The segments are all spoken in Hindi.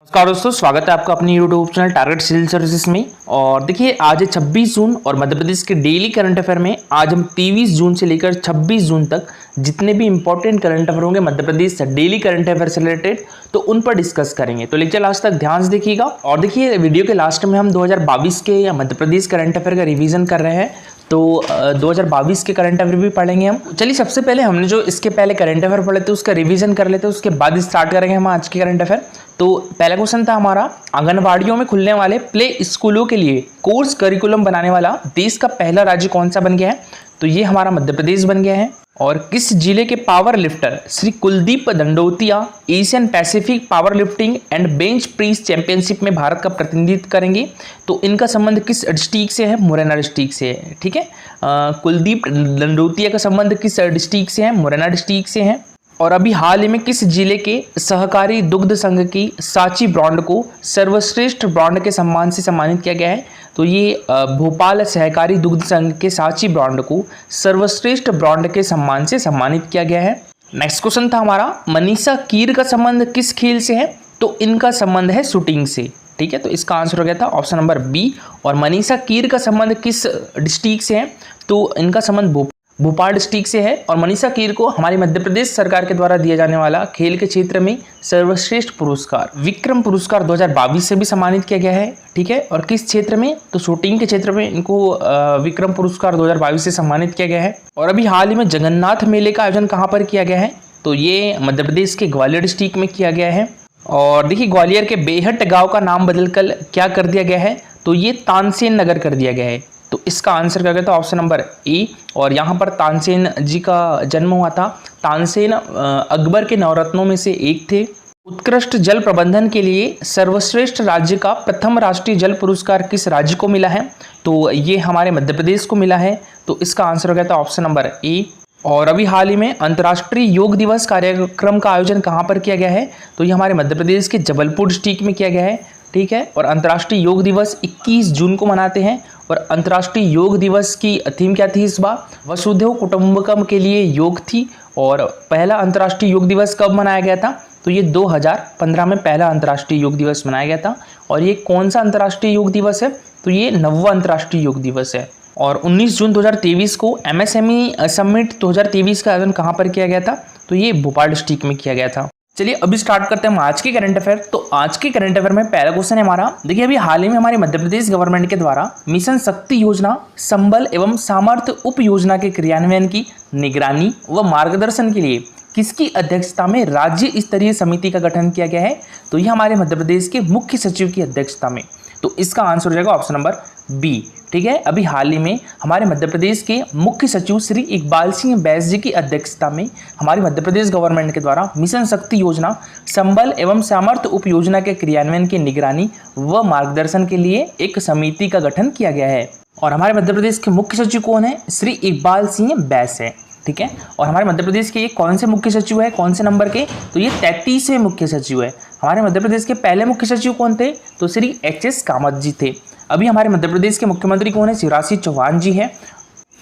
नमस्कार दोस्तों, स्वागत है आपका अपनी YouTube channel target civil services में। और देखिए आज है 26 जून और मध्य प्रदेश के डेली करंट अफेयर में आज हम 23 जून से लेकर 26 जून तक जितने भी इंपॉर्टेंट करंट अफेयर होंगे Madhya Pradesh daily current affair से रिलेटेड तो उन पर डिस्कस करेंगे। तो लेक्चर लास्ट तक ध्यान से देखिएगा। और देखिए वीडियो के लास्ट में हम 2022 के मध्य प्रदेश करंट अफेयर का रिवीजन कर रहे हैं, तो 2022 के करंट अफेयर भी पढ़ेंगे हम। चलिए सबसे पहले हमने जो इसके पहले करंट अफेयर पढ़े थे उसका रिवीजन कर लेते हैं, उसके बाद स्टार्ट करेंगे हम आज के करंट अफेयर। तो पहला क्वेश्चन था हमारा, आंगनवाड़ियों में खुलने वाले प्ले स्कूलों के लिए कोर्स करिकुलम बनाने वाला देश का पहला राज्य कौन सा बन गया है? तो ये हमारा मध्य प्रदेश बन गया है। और किस जिले के power lifter Shri Kuldeep Dandotiya Asian Pacific power lifting and bench press championship में भारत का प्रतिनिधित्व करेंगे? तो इनका संबंध किस डिस्ट्रिक्ट से है? मुरैना डिस्ट्रिक्ट से है। ठीक है, कुलदीप दंडोतिया का संबंध किस डिस्ट्रिक्ट से है? मुरैना डिस्ट्रिक्ट से है। और अभी हाल ही में किस जिले के सहकारी दुग्ध संघ की सांची ब्रांड को सर्वश्रेष्ठ ब्रांड के सम्मान से सम्मानित किया गया है? तो ये भोपाल सहकारी दुग्ध संघ के सांची ब्रांड को सर्वश्रेष्ठ ब्रांड के सम्मान से सम्मानित किया गया है। नेक्स्ट क्वेश्चन था हमारा, मनीषा कीर का संबंध किस खेल से है? तो इनका संबंध है शूटिंग से। ठीक है, तो इसका आंसर हो गया था ऑप्शन नंबर बी। और मनीषा कीर का संबंध किस डिस्ट्रिक्ट से है? तो इनका संबंध भोपाल डिस्ट्रिक्ट से है। और मनीषा कीर को हमारी मध्य प्रदेश सरकार के द्वारा दिया जाने वाला खेल के क्षेत्र में सर्वश्रेष्ठ पुरस्कार विक्रम पुरस्कार 2022 से भी सम्मानित किया गया है। ठीक है, और किस क्षेत्र में? तो शूटिंग के क्षेत्र में इनको विक्रम पुरस्कार 2022 से सम्मानित किया गया है। और अभी हाल ही में जगन्नाथ मेले का आयोजन कहाँ पर किया गया है? तो ये मध्य प्रदेश के ग्वालियर डिस्ट्रिक्ट में किया गया है। और देखिए ग्वालियर के बेहट गाँव का नाम बदलकर क्या कर दिया गया है? तो ये तानसेन नगर कर दिया गया है। तो इसका आंसर क्या गया था? Option number A. और यहाँ पर तानसेन जी का जन्म हुआ था। तानसेन अकबर के नवरत्नों में से एक थे। उत्कृष्ट जल प्रबंधन के लिए सर्वश्रेष्ठ राज्य का प्रथम राष्ट्रीय जल पुरस्कार किस राज्य को मिला है? तो ये हमारे मध्य प्रदेश को मिला है। तो इसका आंसर हो गया था ऑप्शन नंबर ए। और अभी हाल ही में अंतर्राष्ट्रीय योग दिवस कार्यक्रम का आयोजन कहाँ पर किया गया है? तो ये हमारे मध्य प्रदेश के जबलपुर डिस्ट्रिक्ट में किया गया है। ठीक है, और अंतर्राष्ट्रीय योग दिवस 21 जून को मनाते हैं। और अंतर्राष्ट्रीय योग दिवस की थीम क्या थी इस बार? वसुधैव कुटुंबकम के लिए योग थी। और पहला अंतर्राष्ट्रीय योग दिवस कब मनाया गया था? तो ये 2015 में पहला अंतर्राष्ट्रीय योग दिवस मनाया गया था। और ये कौन सा अंतर्राष्ट्रीय योग दिवस है? तो ये 9वां अंतर्राष्ट्रीय योग दिवस है। और 19 जून 2023 को एमएसएमई समिट 2023 का आयोजन कहाँ पर किया गया था? तो ये भोपाल डिस्ट्रिक्ट में किया गया था। चलिए अभी स्टार्ट करते हैं हम आज के करंट अफेयर। तो आज के करंट अफेयर में पहला क्वेश्चन है हमारा, देखिए अभी हाल ही में हमारी मध्य प्रदेश गवर्नमेंट के द्वारा मिशन शक्ति योजना, संबल एवं सामर्थ्य उप योजना के क्रियान्वयन की निगरानी व मार्गदर्शन के लिए किसकी अध्यक्षता में राज्य स्तरीय समिति का गठन किया गया है? तो यह हमारे मध्य प्रदेश के मुख्य सचिव की अध्यक्षता में। तो इसका आंसर हो जाएगा ऑप्शन नंबर बी। ठीक है, अभी हाल ही में हमारे मध्य प्रदेश के मुख्य सचिव श्री इकबाल सिंह बैस जी की अध्यक्षता में हमारी मध्य प्रदेश गवर्नमेंट के द्वारा मिशन शक्ति योजना, संबल एवं सामर्थ्य उप योजना के क्रियान्वयन की निगरानी व मार्गदर्शन के लिए एक समिति का गठन किया गया है। और हमारे मध्य प्रदेश के मुख्य सचिव कौन है? श्री इकबाल सिंह बैस है। ठीक है, और हमारे मध्य प्रदेश के ये कौन से मुख्य सचिव है, कौन से नंबर के? तो ये 33वें मुख्य सचिव है। हमारे मध्य प्रदेश के पहले मुख्य सचिव कौन थे? तो श्री एच.एस. कामत जी थे। अभी हमारे मध्य प्रदेश के मुख्यमंत्री कौन है? शिवराज सिंह चौहान जी है।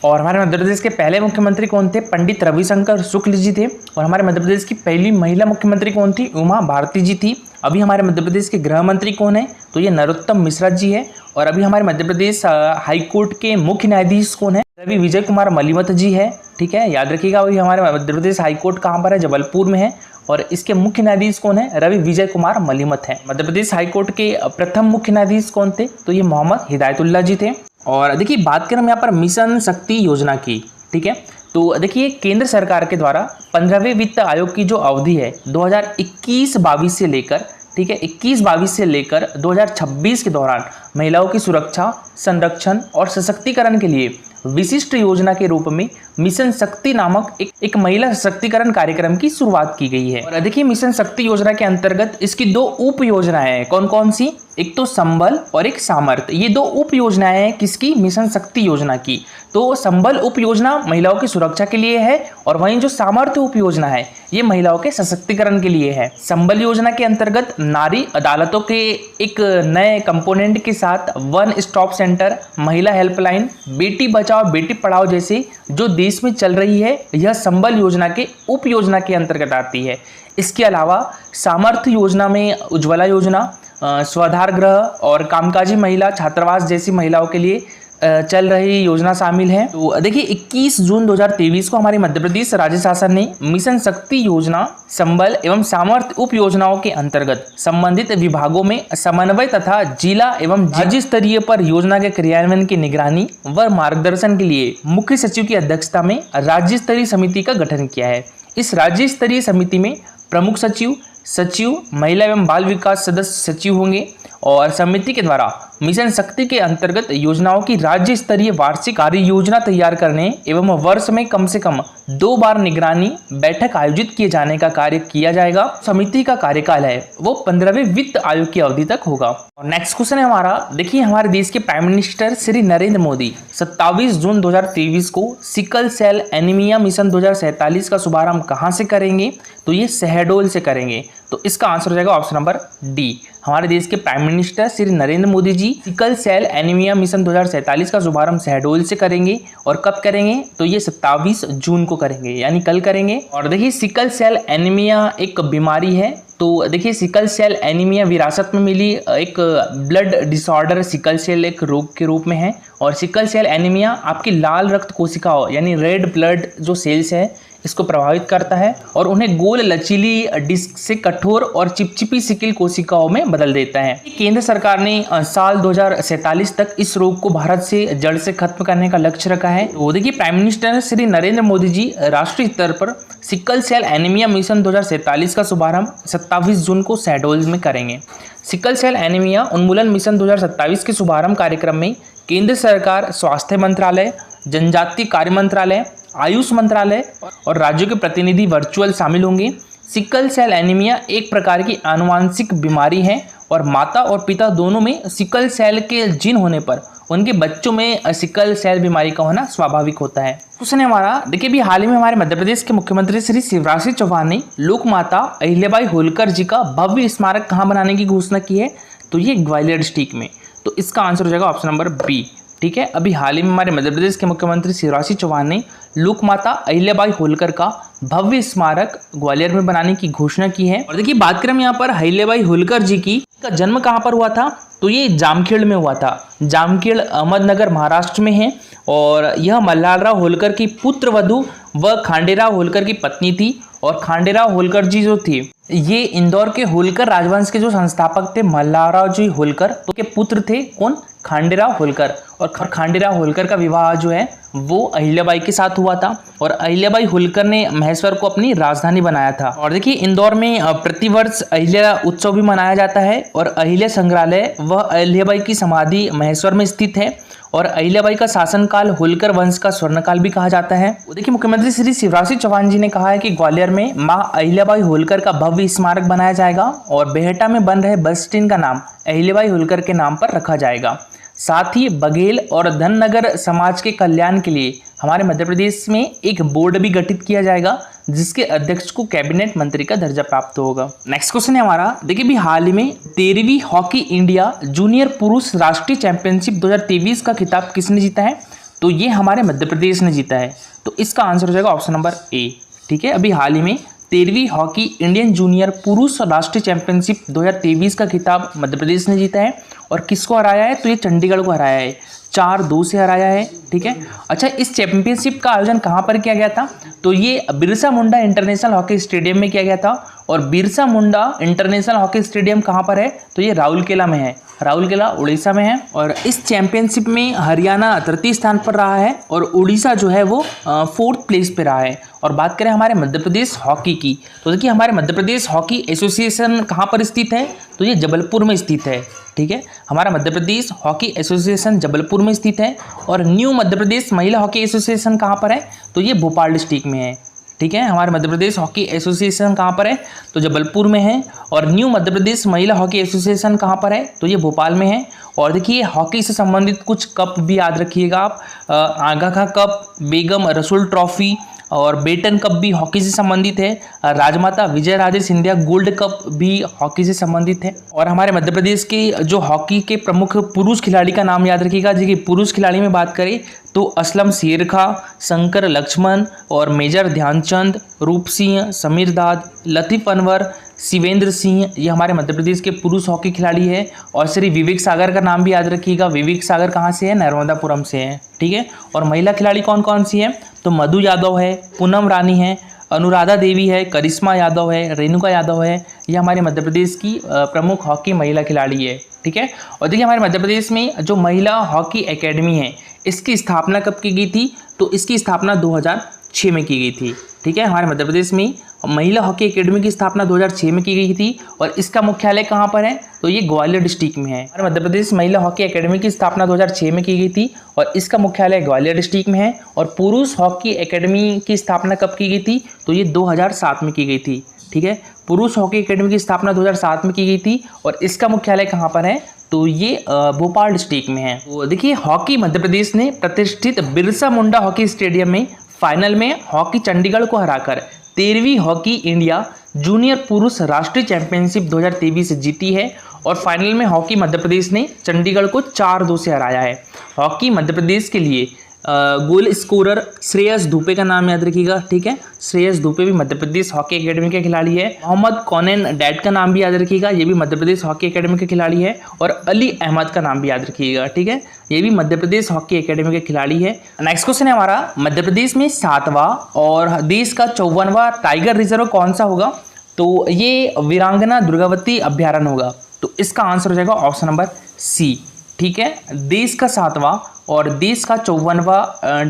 और हमारे मध्य प्रदेश के पहले मुख्यमंत्री कौन थे? पंडित रविशंकर शुक्ल जी थे। और हमारे मध्य प्रदेश की पहली महिला मुख्यमंत्री कौन थी? उमा भारती जी थी। अभी हमारे मध्य प्रदेश के गृह मंत्री कौन है? तो ये नरोत्तम मिश्रा जी है। और अभी हमारे मध्य प्रदेश हाईकोर्ट के मुख्य न्यायाधीश कौन है? रवि विजय कुमार मलिमत जी है। ठीक है, याद रखिएगा अभी हमारे मध्य प्रदेश हाईकोर्ट कहाँ पर है? जबलपुर में है। और इसके मुख्य न्यायाधीश कौन है? रवि विजय कुमार मलिमत है। मध्य प्रदेश हाईकोर्ट के प्रथम मुख्य न्यायाधीश कौन थे? तो ये मोहम्मद हिदायतुल्लाह जी थे। और देखिए बात करें हम यहाँ पर मिशन शक्ति योजना की। ठीक है, तो देखिए केंद्र सरकार के द्वारा 15वें वित्त आयोग की जो अवधि है 2021-22 से लेकर, ठीक है, 21-22 से लेकर 2026 के दौरान महिलाओं की सुरक्षा, संरक्षण और सशक्तिकरण के लिए विशिष्ट योजना के रूप में मिशन शक्ति नामक एक महिला सशक्तिकरण कार्यक्रम की शुरुआत की गई है। और देखिए मिशन शक्ति योजना के अंतर्गत इसकी 2 उप योजनाएं हैं। कौन कौन सी? एक तो संबल और एक सामर्थ्य। ये 2 उप योजनाएं हैं किसकी? मिशन शक्ति योजना की। तो संबल उप योजना महिलाओं की सुरक्षा के लिए है और वहीं जो सामर्थ्य उप योजना है ये महिलाओं के सशक्तिकरण के लिए है। संबल योजना के अंतर्गत नारी अदालतों के एक नए कंपोनेंट के साथ वन स्टॉप सेंटर, महिला हेल्पलाइन, बेटी बचाओ बेटी पढ़ाओ जैसे जो देश में चल रही है, यह संबल योजना के उप योजना के अंतर्गत आती है। इसके अलावा सामर्थ्य योजना में उज्ज्वला योजना, स्वाधार गृह और कामकाजी महिला छात्रावास जैसी महिलाओं के लिए चल रही योजना शामिल है। तो देखिए 21 जून 2023 को हमारे मध्य प्रदेश राज्य शासन ने मिशन शक्ति योजना, संबल एवं सामर्थ्य उप योजनाओं के अंतर्गत संबंधित विभागों में समन्वय तथा जिला एवं राज्य स्तरीय पर योजना के क्रियान्वयन की निगरानी व मार्गदर्शन के लिए मुख्य सचिव की अध्यक्षता में राज्य स्तरीय समिति का गठन किया है। इस राज्य स्तरीय समिति में प्रमुख सचिव, सचिव, महिला एवं बाल विकास सदस्य सचिव होंगे और समिति के द्वारा मिशन शक्ति के अंतर्गत योजनाओं की राज्य स्तरीय वार्षिक कार्य योजना तैयार करने एवं वर्ष में कम से कम 2 बार निगरानी बैठक आयोजित किए जाने का कार्य किया जाएगा। समिति का कार्यकाल है वो 15वें वित्त आयोग की अवधि तक होगा। और नेक्स्ट क्वेश्चन है हमारा, देखिए हमारे देश के प्राइम मिनिस्टर श्री नरेंद्र मोदी 27 जून 2023 को सिकल सेल एनीमिया मिशन 2047 का शुभारंभ कहाँ से करेंगे? तो ये शहडोल से करेंगे। तो इसका आंसर हो जाएगा ऑप्शन नंबर डी। हमारे देश के prime minister Shri Narendra Modi ji sickle cell anaemia mission 2047 का शुभारंभ शहडोल से करेंगे। और कब करेंगे? तो ये 27 जून को करेंगे, यानी कल करेंगे। और देखिए सिकल सेल एनीमिया एक बीमारी है। तो देखिए सिकल सेल एनीमिया विरासत में मिली एक ब्लड डिसऑर्डर सिकल सेल एक रोग के रूप में है। और सिकल सेल एनीमिया आपकी लाल रक्त कोशिकाओं यानी रेड ब्लड जो सेल्स है इसको प्रभावित करता है और उन्हें गोल लचीली डिस्क से कठोर और चिपचिपी सिकल कोशिकाओं में बदल देता है। केंद्र सरकार ने साल 2047 तक इस रोग को भारत से जड़ से खत्म करने का लक्ष्य रखा है। तो देखिए प्राइम मिनिस्टर श्री नरेंद्र मोदी जी राष्ट्रीय स्तर पर सिकल सेल एनीमिया मिशन 2047 का शुभारंभ 27 जून को शहडोल में करेंगे। सिकल सेल एनीमिया उन्मूलन मिशन 2027 के शुभारंभ कार्यक्रम में केंद्र सरकार, स्वास्थ्य मंत्रालय, जनजातीय कार्य मंत्रालय, आयुष मंत्रालय और राज्यों के प्रतिनिधि वर्चुअल शामिल होंगे। सिकल सेल एनीमिया एक प्रकार की आनुवांशिक बीमारी है और माता और पिता दोनों में सिकल सेल के जीन होने पर उनके बच्चों में सिकल सेल बीमारी का होना स्वाभाविक होता है। क्वेश्चन है हमारा, देखिए भी हाल ही में हमारे मध्य प्रदेश के मुख्यमंत्री श्री शिवराज सिंह चौहान ने लोक माता अहिल्याबाई होलकर जी का भव्य स्मारक कहाँ बनाने की घोषणा की है? तो ये ग्वालियर डिस्ट्रिक्ट में। तो इसका आंसर हो जाएगा ऑप्शन नंबर बी। ठीक है, अभी हाल ही में हमारे मध्य प्रदेश के मुख्यमंत्री शिवराज सिंह चौहान ने लोक माता अहिल्याबाई होलकर का भव्य स्मारक ग्वालियर में बनाने की घोषणा की है। और देखिए बात करें यहाँ पर अहिल्याबाई होलकर जी की का जन्म कहाँ पर हुआ था? तो ये जामखेड़ में हुआ था। जामखेड़ अहमदनगर महाराष्ट्र में है और यह मल्हारराव होलकर की पुत्र वधू व खांडेराव होलकर की पत्नी थी। और खांडेराव होलकर जी जो थे ये इंदौर के होलकर राजवंश के जो संस्थापक थे मल्हारराव जी होलकर तो के पुत्र थे। कौन? खांडेराव होलकर। और खांडेराव होलकर का विवाह जो है वो अहिल्याबाई के साथ हुआ था और अहिल्याबाई होलकर ने महेश्वर को अपनी राजधानी बनाया था। और देखिए इंदौर में प्रतिवर्ष अहिल्या उत्सव भी मनाया जाता है और अहिल्या संग्रहालय व अहिल्याबाई की समाधि महेश्वर में स्थित है। और अहिल्याबाई का शासनकाल होलकर वंश का स्वर्णकाल भी कहा जाता है। देखिए मुख्यमंत्री श्री शिवराज सिंह चौहान जी ने कहा है कि ग्वालियर में मां अहिल्याबाई होलकर का भव्य स्मारक बनाया जाएगा और बेहटा में बन रहे बस स्टैंड का नाम अहिल्याबाई होलकर के नाम पर रखा जाएगा। साथ ही बघेल और धननगर समाज के कल्याण के लिए हमारे मध्य प्रदेश में एक बोर्ड भी गठित किया जाएगा जिसके अध्यक्ष को कैबिनेट मंत्री का दर्जा प्राप्त होगा। नेक्स्ट क्वेश्चन है हमारा, देखिए भी हाल ही में 13वीं हॉकी इंडिया जूनियर पुरुष राष्ट्रीय चैंपियनशिप 2023 का खिताब किसने जीता है? तो ये हमारे मध्य प्रदेश ने जीता है। तो इसका आंसर हो जाएगा ऑप्शन नंबर ए। ठीक है, अभी हाल ही में 13वीं हॉकी इंडियन जूनियर पुरुष राष्ट्रीय चैंपियनशिप 2023 का खिताब मध्य प्रदेश ने जीता है। और किसको हराया है? तो ये चंडीगढ़ को हराया है, 4-2 से हराया है। ठीक है, अच्छा इस चैंपियनशिप का आयोजन कहाँ पर किया गया था? तो ये Birsa Munda international hockey stadium में किया गया था। और Birsa Munda international hockey stadium कहाँ पर है? तो ये राउरकेला में है, राउरकेला उड़ीसा में है। और इस चैंपियनशिप में हरियाणा तृतीय स्थान पर रहा है और उड़ीसा जो है वो 4th प्लेस पे रहा है। और बात करें हमारे मध्य प्रदेश हॉकी की, तो देखिए हमारे मध्य प्रदेश हॉकी एसोसिएशन कहाँ पर स्थित है? तो ये जबलपुर में स्थित है। ठीक है, हमारा मध्य प्रदेश हॉकी एसोसिएशन जबलपुर में स्थित है। और न्यू मध्य प्रदेश महिला हॉकी एसोसिएशन कहाँ पर है? तो ये भोपाल डिस्ट्रिक्ट में है। ठीक है, हमारे मध्य प्रदेश हॉकी एसोसिएशन कहाँ पर है? तो जबलपुर में है। और न्यू मध्य प्रदेश महिला हॉकी एसोसिएशन कहाँ पर है? तो ये भोपाल में है। और देखिए हॉकी से संबंधित कुछ कप भी याद रखिएगा आप, आगा खा कप, बेगम रसूल ट्रॉफी, और बेटन कप भी हॉकी से संबंधित है। राजमाता विजय राजे सिंधिया गोल्ड कप भी हॉकी से संबंधित है। और हमारे मध्य प्रदेश के जो हॉकी के प्रमुख पुरुष खिलाड़ी का नाम याद रखिएगा। देखिए पुरुष खिलाड़ी में बात करें तो असलम शेर खां, शंकर लक्ष्मण और मेजर ध्यानचंद, रूप सिंह, समीर दाद, लतीफ अनवर, शिवेंद्र सिंह, ये हमारे मध्य प्रदेश के पुरुष हॉकी खिलाड़ी है। और श्री विवेक सागर का नाम भी याद रखिएगा। विवेक सागर कहाँ से है? नर्मदापुरम से है। ठीक है। और महिला खिलाड़ी कौन कौन सी है? तो मधु यादव है, पूनम रानी है, अनुराधा देवी है, करिश्मा यादव है, रेणुका यादव है। ये हमारे मध्य प्रदेश की प्रमुख हॉकी महिला खिलाड़ी है। ठीक है। और देखिए हमारे मध्य प्रदेश में जो महिला हॉकी एकेडमी है इसकी स्थापना कब की गई थी? तो इसकी स्थापना 2006 में की गई थी। ठीक है। हमारे मध्य प्रदेश में महिला हॉकी एकेडमी की स्थापना 2006 में की गई थी। और इसका मुख्यालय कहाँ पर है? तो ये ग्वालियर डिस्ट्रिक्ट में है। हमारे मध्य प्रदेश महिला हॉकी एकेडमी की स्थापना 2006 में की गई थी और इसका मुख्यालय ग्वालियर डिस्ट्रिक्ट में है। और पुरुष हॉकी एकेडमी की स्थापना कब की गई थी? तो ये 2007 में की गई थी। ठीक है। पुरुष हॉकी एकेडमी की स्थापना 2007 में की गई थी और इसका मुख्यालय कहाँ पर है? तो ये भोपाल डिस्ट्रिक्ट में है। तो देखिए हॉकी मध्य प्रदेश ने प्रतिष्ठित बिरसा मुंडा हॉकी स्टेडियम में फाइनल में हॉकी चंडीगढ़ को हराकर 13वीं हॉकी इंडिया जूनियर पुरुष राष्ट्रीय चैंपियनशिप 2023 जीती है। और फाइनल में हॉकी मध्य प्रदेश ने चंडीगढ़ को 4-2 से हराया है। हॉकी मध्य प्रदेश के लिए गोल स्कोरर श्रेयस धुपे का नाम याद रखिएगा। ठीक है। श्रेयस धुपे भी मध्य प्रदेश हॉकी एकेडमी के खिलाड़ी है। मोहम्मद कौनैन डैड का नाम भी याद रखिएगा, ये भी मध्य प्रदेश हॉकी एकेडमी के खिलाड़ी है। और अली अहमद का नाम भी याद रखिएगा। ठीक है। ये भी मध्य प्रदेश हॉकी एकेडमी के खिलाड़ी है। नेक्स्ट क्वेश्चन है हमारा, मध्य प्रदेश में 7वां और देश का 54वां टाइगर रिजर्व कौन सा होगा? तो ये वीरांगना दुर्गावती अभ्यारण्य होगा। तो इसका आंसर हो जाएगा ऑप्शन नंबर सी। ठीक है। देश का 7वां और देश का 54वां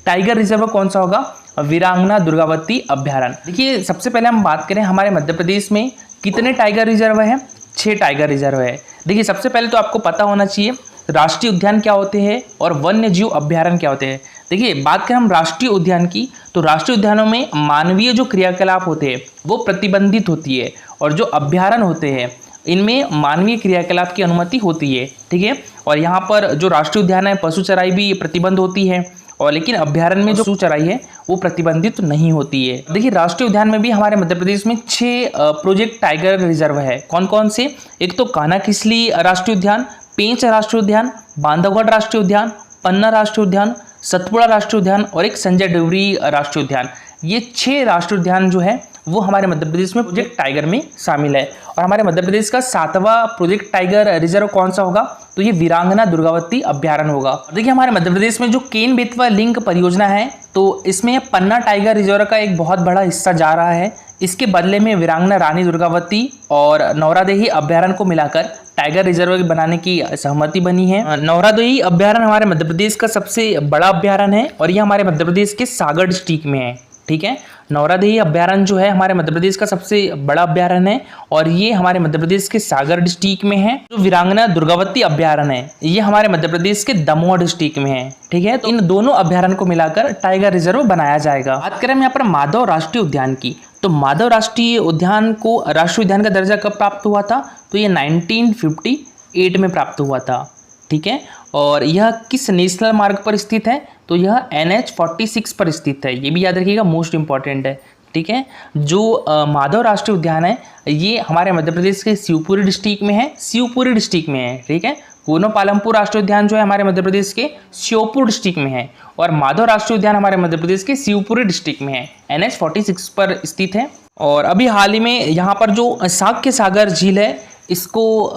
टाइगर रिजर्व कौन सा होगा? वीरांगना दुर्गावती अभ्यारण्य। देखिए सबसे पहले हम बात करें हमारे मध्य प्रदेश में कितने टाइगर रिजर्व हैं? 6 टाइगर रिजर्व है। देखिए सबसे पहले तो आपको पता होना चाहिए राष्ट्रीय उद्यान क्या होते हैं और वन्य जीव अभ्यारण्य क्या होते हैं। देखिए बात करें हम राष्ट्रीय उद्यान की तो राष्ट्रीय उद्यानों में मानवीय जो क्रियाकलाप होते हैं वो प्रतिबंधित होती है और जो अभ्यारण्य होते हैं इनमें मानवीय क्रियाकलाप की अनुमति होती है। ठीक है। और यहाँ पर जो राष्ट्रीय उद्यान है पशु चराई भी प्रतिबंध होती है और लेकिन अभ्यारण्य में जो पशु चराई है वो प्रतिबंधित नहीं होती है। देखिए राष्ट्रीय उद्यान में भी हमारे मध्य प्रदेश में 6 प्रोजेक्ट टाइगर रिजर्व है। कौन कौन से? एक तो कान्हा-किसली राष्ट्रीय उद्यान, पेंच राष्ट्रीय उद्यान, बांधवगढ़ राष्ट्रीय उद्यान, पन्ना राष्ट्रीय उद्यान, सतपुड़ा राष्ट्रीय उद्यान और एक संजय डोगरी राष्ट्रीय उद्यान। ये 6 राष्ट्रीय उद्यान जो है वो हमारे मध्य प्रदेश में प्रोजेक्ट टाइगर में शामिल है। और हमारे मध्य प्रदेश का 7वां प्रोजेक्ट टाइगर रिजर्व कौन सा होगा? तो ये वीरांगना दुर्गावती अभ्यारण्य होगा। देखिए हमारे मध्य प्रदेश में जो केन बेतवा लिंक परियोजना है तो इसमें पन्ना टाइगर रिजर्व का एक बहुत बड़ा हिस्सा जा रहा है। इसके बदले में वीरांगना रानी दुर्गावती और नौरादेही अभ्यारण्य को मिलाकर टाइगर रिजर्व बनाने की सहमति बनी है। नौरादेही अभ्यारण्य हमारे मध्य प्रदेश का सबसे बड़ा अभ्यारण्य है और यह हमारे मध्य प्रदेश के सागर डिस्ट्रिक्ट में है। ठीक है। नौरादेही अभ्यारण्य जो है हमारे मध्य प्रदेश का सबसे बड़ा अभ्यारण्य है और ये हमारे मध्य प्रदेश के सागर डिस्ट्रिक्ट में है। जो वीरांगना दुर्गावती अभ्यारण्य है ये हमारे मध्य प्रदेश के दमोह डिस्ट्रिक्ट में है। ठीक है। तो इन दोनों अभ्यारण्य को मिलाकर टाइगर रिजर्व बनाया जाएगा। बात करें यहाँ पर माधव राष्ट्रीय उद्यान की तो माधव राष्ट्रीय उद्यान को राष्ट्रीय उद्यान का दर्जा कब प्राप्त हुआ था? तो ये 1958 में प्राप्त हुआ था। ठीक है। और यह किस नेशनल मार्ग पर स्थित है? तो यह NH-46 पर स्थित है। ये भी याद रखिएगा, मोस्ट इंपॉर्टेंट है। ठीक है। जो माधव राष्ट्रीय उद्यान है ये हमारे मध्य प्रदेश के शिवपुरी डिस्ट्रिक्ट में है। शिवपुरी डिस्ट्रिक्ट में है। ठीक है। कूनो पालमपुर राष्ट्रीय उद्यान जो है हमारे मध्य प्रदेश के श्योपुर डिस्ट्रिक्ट में है और माधव राष्ट्रीय उद्यान हमारे मध्य प्रदेश के शिवपुरी डिस्ट्रिक्ट में है। NH-46 पर स्थित है। और अभी हाल ही में यहाँ पर जो साक्य सागर झील है इसको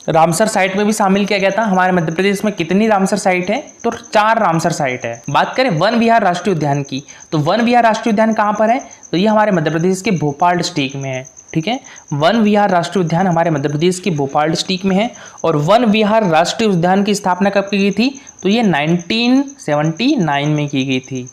रामसर साइट में भी शामिल किया गया था। हमारे मध्य प्रदेश में कितनी रामसर साइट है? तो 4 रामसर साइट है। बात करें वन विहार राष्ट्रीय उद्यान की तो वन विहार राष्ट्रीय उद्यान कहाँ पर है? तो ये हमारे मध्य प्रदेश के भोपाल डिस्ट्रिक्ट में है। ठीक है। वन विहार राष्ट्रीय उद्यान हमारे मध्य प्रदेश के भोपाल डिस्ट्रिक्ट में है। और वन विहार राष्ट्रीय उद्यान की स्थापना कब की गई थी? तो ये 1979 में की गई थी।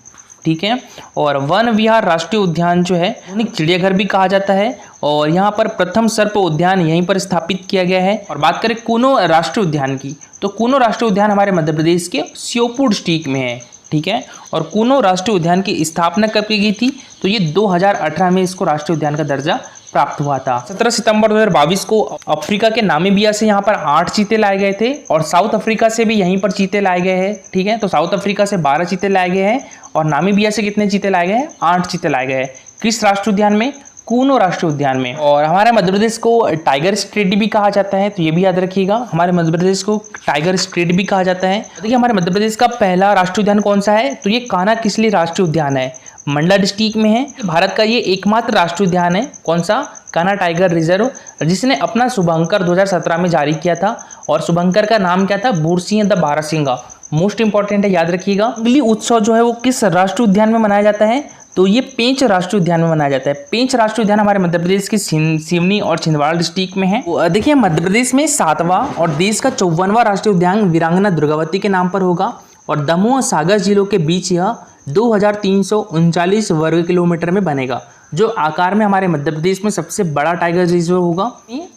ठीक है। और वन विहार राष्ट्रीय उद्यान जो है आधुनिक चिड़ियाघर भी कहा जाता है और यहाँ पर प्रथम सर्प उद्यान यहीं पर स्थापित किया गया है। और बात करें कूनो राष्ट्रीय उद्यान की तो कूनो राष्ट्रीय उद्यान हमारे मध्य प्रदेश के श्योपुर डिस्ट्रिक्ट में है। ठीक है। और कूनो राष्ट्रीय उद्यान की स्थापना कब की गई थी? तो ये 2018 में इसको राष्ट्रीय उद्यान का दर्जा प्राप्त हुआ था। 17 सितंबर 2022 को अफ्रीका के नामीबिया से यहाँ पर 8 चीते लाए गए थे और साउथ अफ्रीका से भी यहीं पर चीते लाए गए हैं। ठीक है, तो साउथ अफ्रीका से 12 चीते लाए गए हैं और नामीबिया से कितने चीते लाए गए हैं? 8 चीते लाए गए हैं। किस राष्ट्रीय उद्यान में? कूनो राष्ट्रीय उद्यान में। और हमारे मध्य प्रदेश को टाइगर स्टेट भी कहा जाता है, तो ये भी याद रखिएगा, हमारे मध्य प्रदेश को टाइगर स्टेट भी कहा जाता है। देखिए हमारे मध्य प्रदेश का पहला राष्ट्रीय उद्यान कौन सा है? तो ये कान्हा किसली राष्ट्रीय उद्यान है, मंडला डिस्ट्रिक्ट में है। भारत का ये एकमात्र राष्ट्रीय उद्यान है, कौन सा? कान्हा टाइगर रिजर्व, जिसने अपना शुभांकर 2017 में जारी किया था और शुभांकर का नाम क्या था? बुरसिंह द बारासिंगा। मोस्ट इंपॉर्टेंट है, याद रखिएगा। अगली उत्सव जो है वो किस राष्ट्रीय उद्यान में मनाया जाता है? तो ये पेंच राष्ट्रीय उद्यान में मनाया जाता है। पेंच राष्ट्रीय उद्यान हमारे मध्य प्रदेश के सिवनी और छिंदवाड़ा डिस्ट्रिक्ट में है। देखिए मध्य प्रदेश में 7वां और देश का 54वां राष्ट्रीय उद्यान वीरांगना दुर्गावती के नाम पर होगा और दमोह और सागर जिलों के बीच यह 2339 वर्ग किलोमीटर में बनेगा, जो आकार में हमारे मध्य प्रदेश में सबसे बड़ा टाइगर रिजर्व होगा।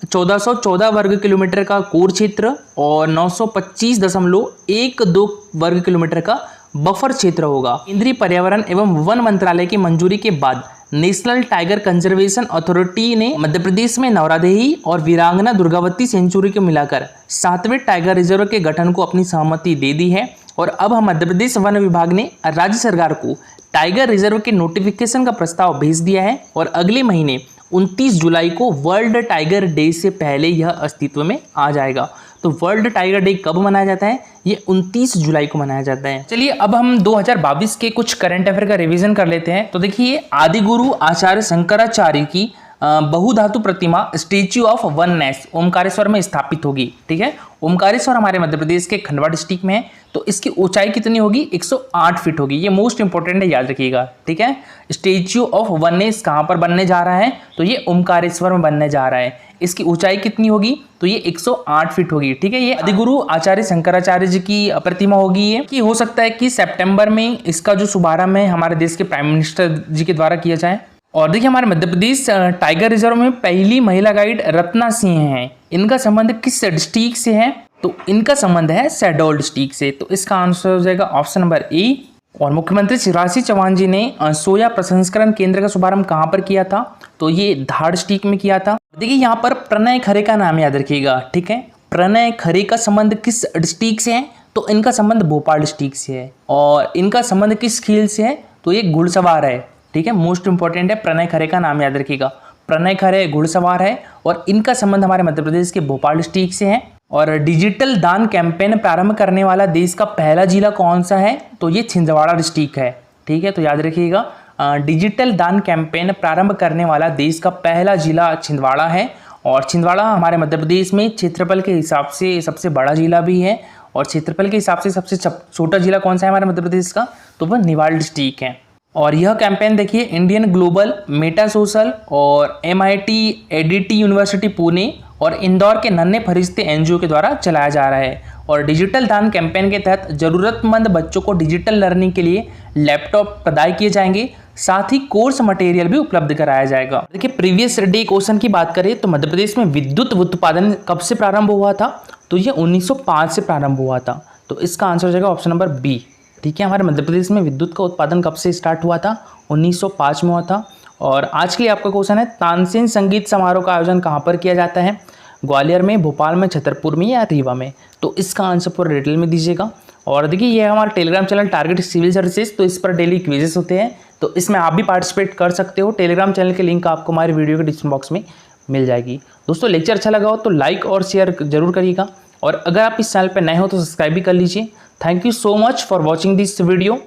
1414 वर्ग किलोमीटर का कोर क्षेत्र और 925.12 वर्ग किलोमीटर का बफर क्षेत्र होगा। केंद्रीय पर्यावरण एवं वन मंत्रालय की मंजूरी के बाद नेशनल टाइगर कंजर्वेशन अथॉरिटी ने मध्य प्रदेश में नौरादेही और वीरांगना दुर्गावती सेंचुरी को मिलाकर 7वें टाइगर रिजर्व के गठन को अपनी सहमति दे दी है। और अब हम मध्य प्रदेश वन विभाग ने राज्य सरकार को टाइगर रिजर्व के नोटिफिकेशन का प्रस्ताव भेज दिया है और अगले महीने 29 जुलाई को वर्ल्ड टाइगर डे से पहले यह अस्तित्व में आ जाएगा। तो वर्ल्ड टाइगर डे कब मनाया जाता है? ये 29 जुलाई को मनाया जाता है। चलिए अब हम 2022 के कुछ करंट अफेयर का रिवीजन कर लेते हैं। तो देखिए आदिगुरु आचार्य शंकराचार्य की बहुधातु प्रतिमा स्टेच्यू ऑफ वननेस ओमकारेश्वर में स्थापित होगी। ठीक है, ओमकारेश्वर हमारे मध्य प्रदेश के खंडवा डिस्ट्रिक्ट में है। तो इसकी ऊंचाई कितनी होगी? 108 फीट होगी। ये मोस्ट इंपॉर्टेंट है, याद रखिएगा। ठीक है, स्टेच्यू ऑफ वननेस कहाँ पर बनने जा रहा है? तो ये ओमकारेश्वर में बनने जा रहा है। इसकी ऊंचाई कितनी होगी? तो ये 108 फीट होगी। ठीक है, ये आदिगुरु आचार्य शंकराचार्य जी की प्रतिमा होगी। ये कि हो सकता है कि सितंबर में इसका जो शुभारंभ है हमारे देश के प्राइम मिनिस्टर जी के द्वारा किया जाए। और देखिए हमारे मध्य प्रदेश टाइगर रिजर्व में पहली महिला गाइड रत्ना सिंह हैं। इनका संबंध किस डिस्ट्रिक्ट से है? तो इनका संबंध है शहडोल डिस्ट्रिक्ट से। तो इसका आंसर हो जाएगा ऑप्शन नंबर ए। और मुख्यमंत्री शिवराज सिंह चौहान जी ने सोया प्रसंस्करण केंद्र का शुभारंभ कहाँ पर किया था? तो ये धार डिस्ट्रिक्ट में किया था। देखिए यहाँ पर प्रणय खरे का नाम याद रखिएगा। ठीक है, प्रणय खरे का संबंध किस डिस्ट्रिक्ट से है? तो इनका संबंध भोपाल डिस्ट्रिक्ट से है। और इनका संबंध किस खेल से है? तो ये घुड़सवार है। ठीक है, मोस्ट इंपॉर्टेंट है, प्रणय खरे का नाम याद रखिएगा। प्रणय खरे घुड़सवार है और इनका संबंध हमारे मध्य प्रदेश के भोपाल डिस्ट्रिक्ट से है। और डिजिटल दान कैंपेन प्रारंभ करने वाला देश का पहला जिला कौन सा है? तो ये छिंदवाड़ा डिस्ट्रिक्ट है। ठीक है, तो याद रखिएगा डिजिटल दान कैंपेन प्रारंभ करने वाला देश का पहला जिला छिंदवाड़ा है। और छिंदवाड़ा हमारे मध्य प्रदेश में क्षेत्रफल के हिसाब से सबसे बड़ा जिला भी है और क्षेत्रफल के हिसाब से सबसे छोटा जिला कौन सा है हमारे मध्य प्रदेश का? तो वह निवाड़ डिस्ट्रिक्ट है। और यह कैंपेन देखिए इंडियन ग्लोबल मेटा सोशल और MIT एडिटी यूनिवर्सिटी पुणे और इंदौर के नन्हे फरिश्ते NGO के द्वारा चलाया जा रहा है। और डिजिटल दान कैंपेन के तहत जरूरतमंद बच्चों को डिजिटल लर्निंग के लिए लैपटॉप प्रदान किए जाएंगे, साथ ही कोर्स मटेरियल भी उपलब्ध कराया जाएगा। देखिए प्रीवियस डे क्वेश्चन की बात करें तो मध्य प्रदेश में विद्युत उत्पादन कब से प्रारंभ हुआ था? तो ये 1905 से प्रारंभ हुआ था। तो इसका आंसर हो जाएगा ऑप्शन नंबर बी। ठीक है, हमारे मध्य प्रदेश में विद्युत का उत्पादन कब से स्टार्ट हुआ था? 1905 में हुआ था। और आज के लिए आपका क्वेश्चन है तानसेन संगीत समारोह का आयोजन कहाँ पर किया जाता है? ग्वालियर में, भोपाल में, छतरपुर में या रीवा में? तो इसका आंसर पूरा डिटेल में दीजिएगा। और देखिए ये हमारा Telegram channel target civil services, तो इस पर डेली क्विजेस होते हैं, तो इसमें आप भी पार्टिसिपेट कर सकते हो। टेलीग्राम चैनल की लिंक आपको हमारे वीडियो के डिस्क्रिप्शन बॉक्स में मिल जाएगी। दोस्तों लेक्चर अच्छा लगा हो तो लाइक और शेयर जरूर करिएगा और अगर आप इस चैनल पर नए हो तो सब्सक्राइब भी कर लीजिए। Thank you so much for watching this video.